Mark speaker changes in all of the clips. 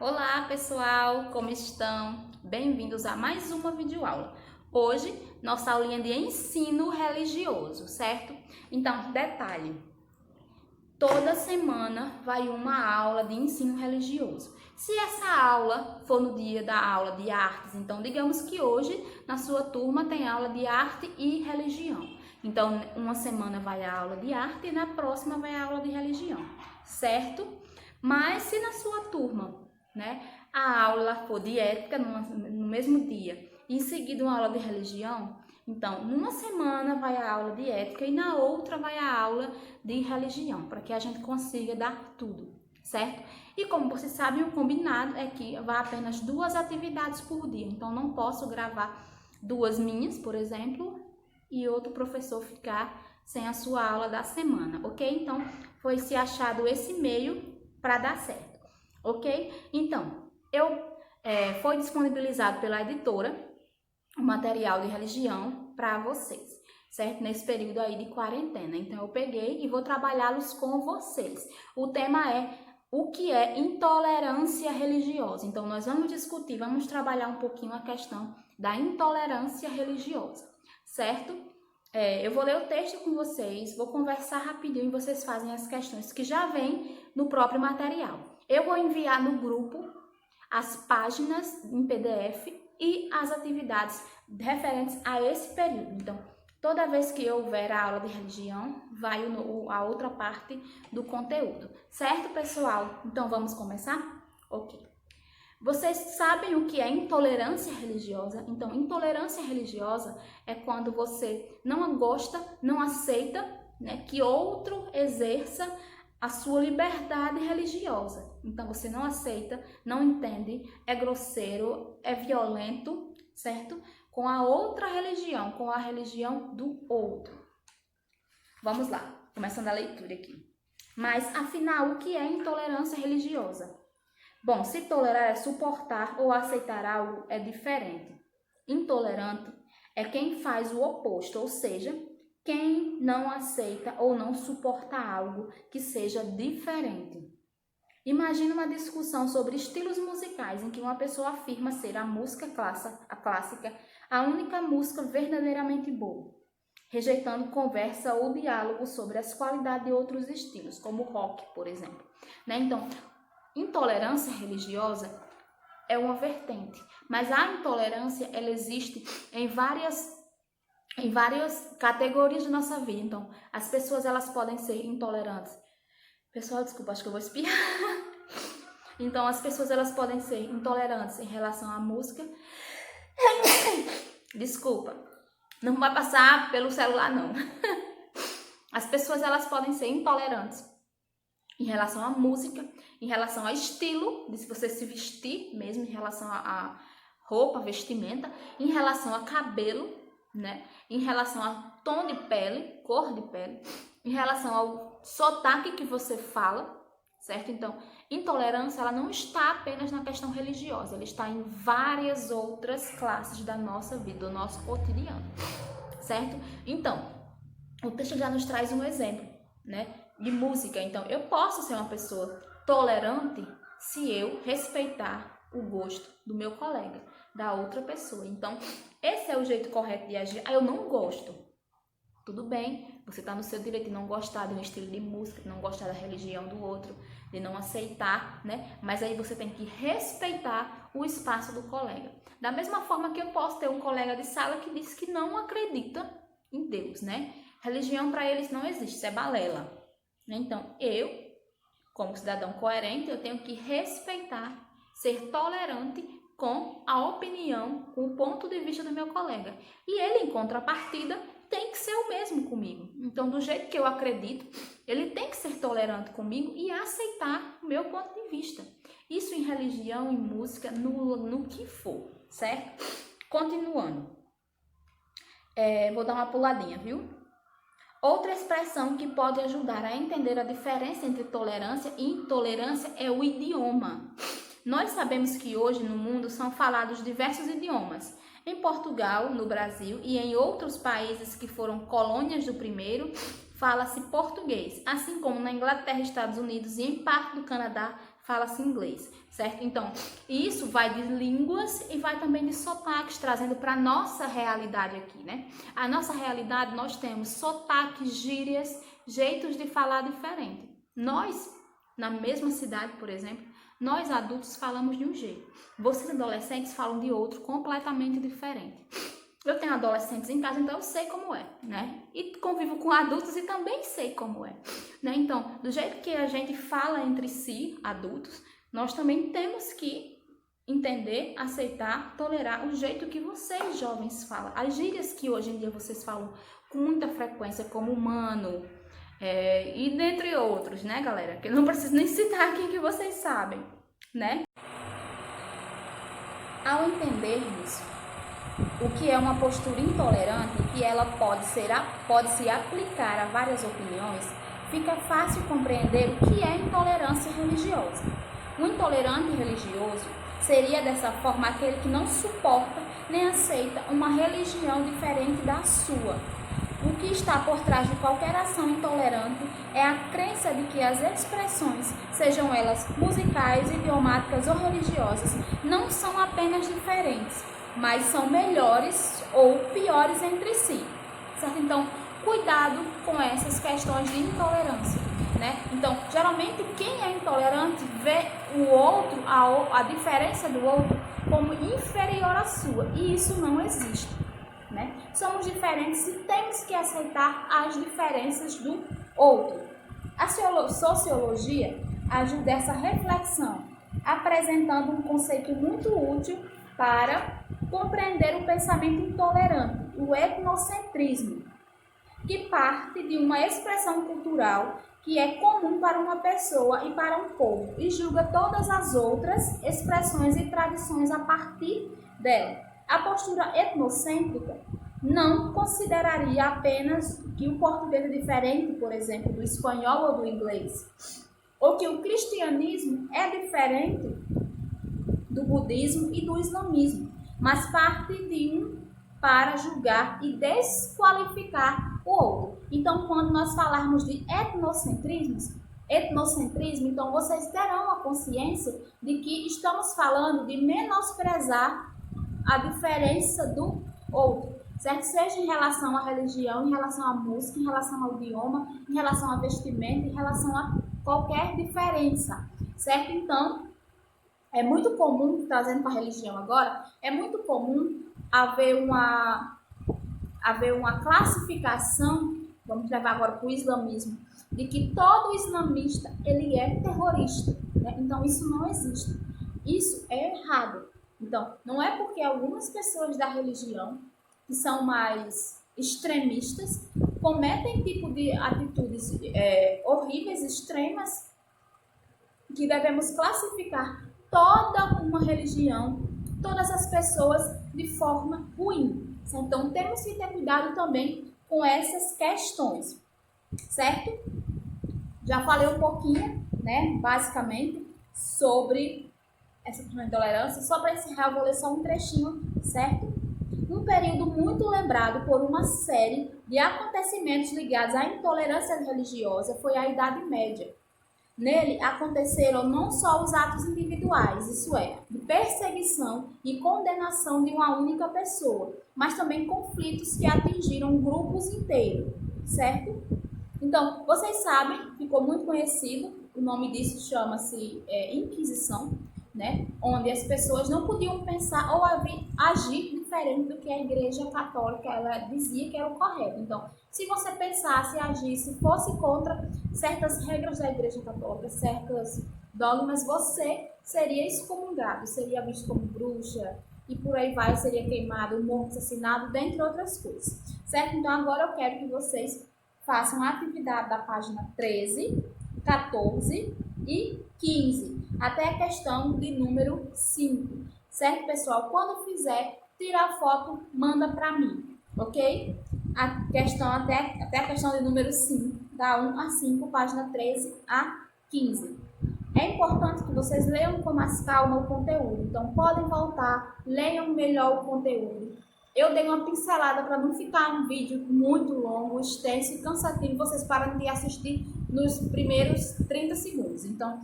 Speaker 1: Olá pessoal, como estão? Bem-vindos a mais uma videoaula. Hoje, nossa aulinha de ensino religioso, certo? Então, detalhe, toda semana vai uma aula de ensino religioso. Se essa aula for no dia da aula de artes, então digamos que hoje na sua turma tem aula de arte e religião. Então, uma semana vai a aula de arte e na próxima vai a aula de religião, certo? Mas se na sua turma, a aula for de ética no mesmo dia e em seguida uma aula de religião, então numa semana vai a aula de ética e na outra vai a aula de religião, para que a gente consiga dar tudo, certo? E como vocês sabem, o combinado é que vai apenas 2 atividades por dia, então não posso gravar 2 minhas, por exemplo, e outro professor ficar sem a sua aula da semana, ok? Então foi se achado esse meio para dar certo, ok? Então, foi disponibilizado pela editora o material de religião para vocês, certo? Nesse período aí de quarentena. Então, eu peguei e vou trabalhá-los com vocês. O tema é o que é intolerância religiosa. Então, nós vamos discutir, vamos trabalhar um pouquinho a questão da intolerância religiosa, certo? Eu vou ler o texto com vocês, vou conversar rapidinho e vocês fazem as questões que já vem no próprio material. Eu vou enviar no grupo as páginas em PDF e as atividades referentes a esse período. Então, toda vez que houver a aula de religião, vai a outra parte do conteúdo. Certo, pessoal? Então, vamos começar? Ok. Vocês sabem o que é intolerância religiosa? Então, intolerância religiosa é quando você não gosta, não aceita, que outro exerça a sua liberdade religiosa. Então, você não aceita, não entende, é grosseiro, é violento, certo? Com a outra religião, com a religião do outro. Vamos lá, começando a leitura aqui. Mas, afinal, o que é intolerância religiosa? Bom, se tolerar é suportar ou aceitar algo é diferente. Intolerante é quem faz o oposto, ou seja, quem não aceita ou não suporta algo que seja diferente. Imagine uma discussão sobre estilos musicais em que uma pessoa afirma ser a música clássica a única música verdadeiramente boa, rejeitando conversa ou diálogo sobre as qualidades de outros estilos, como o rock, por exemplo. Então, intolerância religiosa é uma vertente, mas a intolerância ela existe em várias categorias de nossa vida. Então, as pessoas elas podem ser intolerantes. Pessoal, desculpa, acho que eu vou espirrar. Então, as pessoas elas podem ser intolerantes em relação à música. Desculpa, não vai passar pelo celular não. As pessoas elas podem ser intolerantes em relação à música, em relação ao estilo, de se você se vestir mesmo, em relação a roupa, vestimenta, em relação a cabelo, em relação a tom de pele, cor de pele, em relação ao sotaque que você fala, certo? Então, intolerância, ela não está apenas na questão religiosa, ela está em várias outras classes da nossa vida, do nosso cotidiano, certo? Então, o texto já nos traz um exemplo, de música. Então, eu posso ser uma pessoa tolerante se eu respeitar o gosto do meu colega, da outra pessoa. Então, esse é o jeito correto de agir. Eu não gosto. Tudo bem, você está no seu direito de não gostar de um estilo de música, de não gostar da religião do outro, de não aceitar, Mas aí você tem que respeitar o espaço do colega. Da mesma forma que eu posso ter um colega de sala que diz que não acredita em Deus, Religião para eles não existe, isso é balela. Então, eu, como cidadão coerente, eu tenho que respeitar, ser tolerante com a opinião, com o ponto de vista do meu colega. E ele, em contrapartida, tem que ser o mesmo comigo. Então, do jeito que eu acredito, ele tem que ser tolerante comigo e aceitar o meu ponto de vista. Isso em religião, em música, no que for, certo? Continuando. Vou dar uma puladinha, viu? Outra expressão que pode ajudar a entender a diferença entre tolerância e intolerância é o idioma. Nós sabemos que hoje no mundo são falados diversos idiomas. Em Portugal, no Brasil e em outros países que foram colônias do primeiro, fala-se português, assim como na Inglaterra, Estados Unidos e em parte do Canadá, fala-se inglês, certo? Então, isso vai de línguas e vai também de sotaques, trazendo para nossa realidade aqui, né? A nossa realidade, nós temos sotaques, gírias, jeitos de falar diferente. Nós, na mesma cidade, por exemplo, nós adultos falamos de um jeito. Vocês adolescentes falam de outro completamente diferente. Eu tenho adolescentes em casa, então eu sei como é, né? E convivo com adultos e também sei como é, né? Então, do jeito que a gente fala entre si, adultos, nós também temos que entender, aceitar, tolerar o jeito que vocês, jovens, falam. As gírias que hoje em dia vocês falam com muita frequência, como mano, e dentre outros, né, galera? Que eu não preciso nem citar aqui que vocês sabem, né? Ao entendermos o que é uma postura intolerante, que ela pode se aplicar a várias opiniões, fica fácil compreender o que é intolerância religiosa. O intolerante religioso seria, dessa forma, aquele que não suporta nem aceita uma religião diferente da sua. O que está por trás de qualquer ação intolerante é a crença de que as expressões, sejam elas musicais, idiomáticas ou religiosas, não são apenas diferentes, mas são melhores ou piores entre si, certo? Então, cuidado com essas questões de intolerância, né? Então, geralmente, quem é intolerante vê o outro, a diferença do outro, como inferior à sua, e isso não existe, né? Somos diferentes e temos que aceitar as diferenças do outro. A sociologia ajuda essa reflexão, apresentando um conceito muito útil para compreender o pensamento intolerante, o etnocentrismo, que parte de uma expressão cultural que é comum para uma pessoa e para um povo e julga todas as outras expressões e tradições a partir dela. A postura etnocêntrica não consideraria apenas que o português é diferente, por exemplo, do espanhol ou do inglês, ou que o cristianismo é diferente do budismo e do islamismo, mas parte de um para julgar e desqualificar o outro. Então, quando nós falarmos de etnocentrismo, então vocês terão a consciência de que estamos falando de menosprezar a diferença do outro, certo? Seja em relação à religião, em relação à música, em relação ao idioma, em relação à vestimenta, em relação a qualquer diferença, certo? Então, é muito comum, trazendo para a religião agora, é muito comum haver uma classificação, vamos levar agora para o islamismo, de que todo islamista ele é terrorista, né? Então, isso não existe. Isso é errado. Então, não é porque algumas pessoas da religião, que são mais extremistas, cometem tipo de atitudes horríveis, extremas, que devemos classificar toda uma religião, todas as pessoas de forma ruim. Então, temos que ter cuidado também com essas questões, certo? Já falei um pouquinho, né, basicamente, sobre essa intolerância. Só para encerrar, eu vou ler só um trechinho, certo? Um período muito lembrado por uma série de acontecimentos ligados à intolerância religiosa foi a Idade Média. Nele aconteceram não só os atos individuais, isso é, de perseguição e condenação de uma única pessoa, mas também conflitos que atingiram grupos inteiros, certo? Então, vocês sabem, ficou muito conhecido, o nome disso chama-se Inquisição, né? Onde as pessoas não podiam pensar ou agir diferente do que a Igreja Católica ela dizia que era o correto. Então, se você pensasse, agisse, fosse contra certas regras da Igreja Católica, certos dogmas, você seria excomungado, seria visto como bruxa e por aí vai, seria queimado, morto, assassinado, dentre outras coisas, certo? Então, agora eu quero que vocês façam a atividade da página 13, 14 e 15, até a questão de número 5, certo, pessoal? Quando fizer, tira a foto, manda para mim, ok? A questão até a questão de número 5, da 1 a 5, página 13 a 15. É importante que vocês leiam com mais calma o conteúdo, então podem voltar, leiam melhor o conteúdo. Eu dei uma pincelada para não ficar um vídeo muito longo, extenso e cansativo, vocês param de assistir nos primeiros 30 segundos. Então,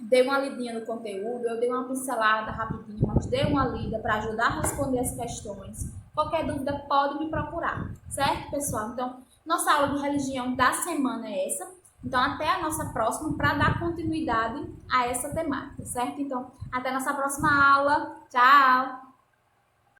Speaker 1: dê uma lidinha no conteúdo, eu dei uma pincelada rapidinho, mas dê uma lida para ajudar a responder as questões. Qualquer dúvida pode me procurar, certo, pessoal? Então, nossa aula de religião da semana é essa. Então, até a nossa próxima para dar continuidade a essa temática, certo? Então, até a nossa próxima aula. Tchau!